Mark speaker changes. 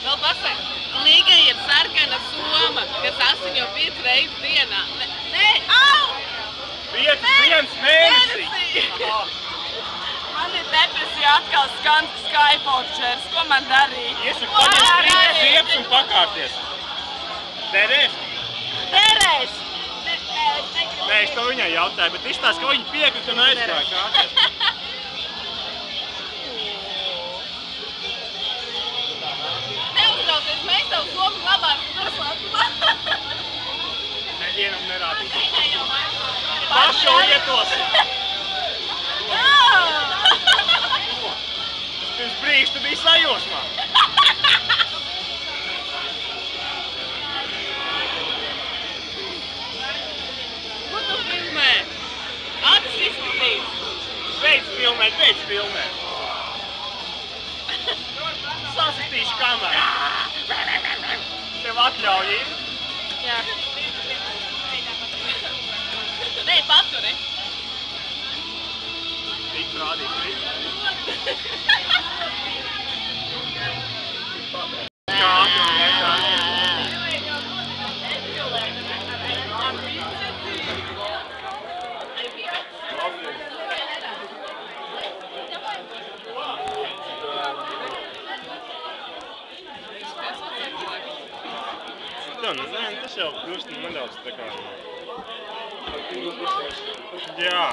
Speaker 1: Vēl pasaka, Līgai ir sarkana soma, kas asiņo 5 reizes dienā. Nē, au!
Speaker 2: 5 dienas mēnesī!
Speaker 3: Man ir depresija atkal skan Skyforgers. Ko man darīt?
Speaker 2: Iesaku paņemt strīdēt ziepes un pakārties. Derēs?
Speaker 3: Derēs!
Speaker 2: Nē, es to viņai jautāju, bet izstāst, ka viņi piekrita un aizgāja kāties.
Speaker 1: Neuztraucies, mēs tev somu glabāsim noslēpumā.
Speaker 2: Nevienam nerādīt. Pašu lietos! Pirms brīža tu biji sajūsmā.
Speaker 1: Ko tu filmē? Acis izskatīs.
Speaker 2: Beidz filmēt. Sasitīšu kameru. Tev atļauj ir?
Speaker 1: Jā. Nē, paturi.
Speaker 2: Tik rādīt. Tas jau kļūst nedaudz tā kā... Jā.